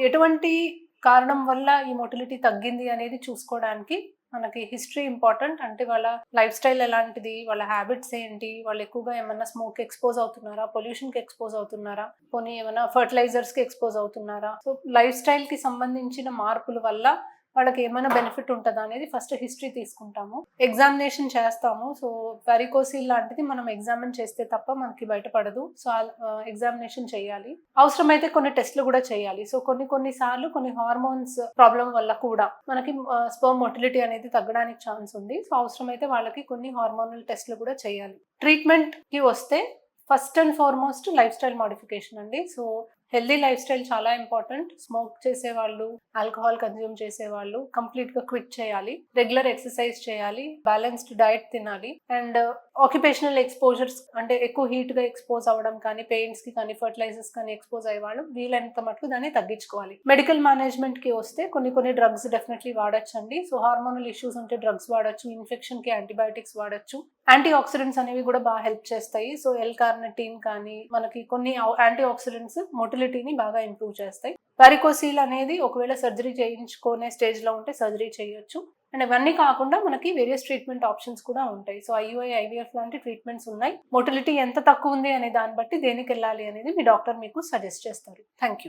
ఎటువంటి కారణం వల్ల ఈ మొటిలిటీ తగ్గింది అనేది చూసుకోవడానికి మనకి హిస్టరీ ఇంపార్టెంట్. అంటే వాళ్ళ లైఫ్ స్టైల్ ఎలాంటిది, వాళ్ళ హ్యాబిట్స్ ఏంటి, వాళ్ళు ఎక్కువగా ఏమన్నా స్మోక్ ఎక్స్పోజ్ అవుతున్నారా, పొల్యూషన్కి ఎక్స్పోజ్ అవుతున్నారా, పోనీ ఏమైనా ఫర్టిలైజర్స్కి ఎక్స్పోజ్ అవుతున్నారా. సో లైఫ్ స్టైల్కి సంబంధించిన మార్పుల వల్ల వాళ్ళకి ఏమైనా బెనిఫిట్ ఉంటుందా అనేది ఫస్ట్ హిస్టరీ తీసుకుంటాము. ఎగ్జామినేషన్ చేస్తాము. సో వారికోసిల్ లాంటిది మనం ఎగ్జామిన్ చేస్తే తప్ప మనకి బయటపడదు. సో ఎగ్జామినేషన్ చేయాలి. అవసరమైతే కొన్ని టెస్ట్లు కూడా చేయాలి. సో కొన్ని సార్లు కొన్ని హార్మోన్స్ ప్రాబ్లం వల్ల కూడా మనకి స్పెర్మ్ మొటిలిటీ అనేది తగ్గడానికి ఛాన్స్ ఉంది. సో అవసరమైతే వాళ్ళకి కొన్ని హార్మోనల్ టెస్ట్లు కూడా చేయాలి. ట్రీట్మెంట్ కి వస్తే first and foremost life style modification అండి. సో హెల్దీ లైఫ్ స్టైల్ చాలా ఇంపార్టెంట్. స్మోక్ చేసేవాళ్ళు, ఆల్కహాల్ కన్జ్యూమ్ చేసేవాళ్ళు కంప్లీట్గా క్విట్ చేయాలి. రెగ్యులర్ ఎక్సర్సైజ్ చేయాలి, బ్యాలెన్స్డ్ డైట్ తినాలి. అండ్ ఆక్యుపేషనల్ ఎక్స్పోజర్స్ అంటే ఎక్కువ హీట్గా ఎక్స్పోజ్ అవ్వడం కానీ, పెయింట్స్కి కానీ, ఫర్టిలైజర్స్ కానీ ఎక్స్పోజ్ అయ్యేవాళ్ళు వీలైనంత మటుకు దాన్ని తగ్గించుకోవాలి. మెడికల్ మేనేజ్మెంట్కి వస్తే కొన్ని డ్రగ్స్ డెఫినెట్లీ వాడచ్చండి. సో హార్మోనల్ ఇష్యూస్ ఉంటే డ్రగ్స్ వాడచ్చు, ఇన్ఫెక్షన్కి యాంటీబయాటిక్స్ వాడచ్చు. యాంటీ ఆక్సిడెంట్స్ అనేవి కూడా బాగా హెల్ప్ చేస్తాయి. సో L-కార్నిటిన్ కానీ మనకి కొన్ని యాంటీ ఆక్సిడెంట్స్ మొటిలిటీని బాగా ఇంప్రూవ్ చేస్తాయి. వారికోసిల్ అనేది ఒకవేళ సర్జరీ చేయించుకునే స్టేజ్లో ఉంటే సర్జరీ చేయొచ్చు. అండ్ ఇవన్నీ కాకుండా మనకి వేరియస్ ట్రీట్మెంట్ ఆప్షన్స్ కూడా ఉంటాయి. సో IUI, IVF లాంటి ట్రీట్మెంట్స్ ఉన్నాయి. మొటిలిటీ ఎంత తక్కువ ఉంది అనే దాన్ని బట్టి దేనికి వెళ్ళాలి అనేది మీ డాక్టర్ మీకు సజెస్ట్ చేస్తారు. Thank you.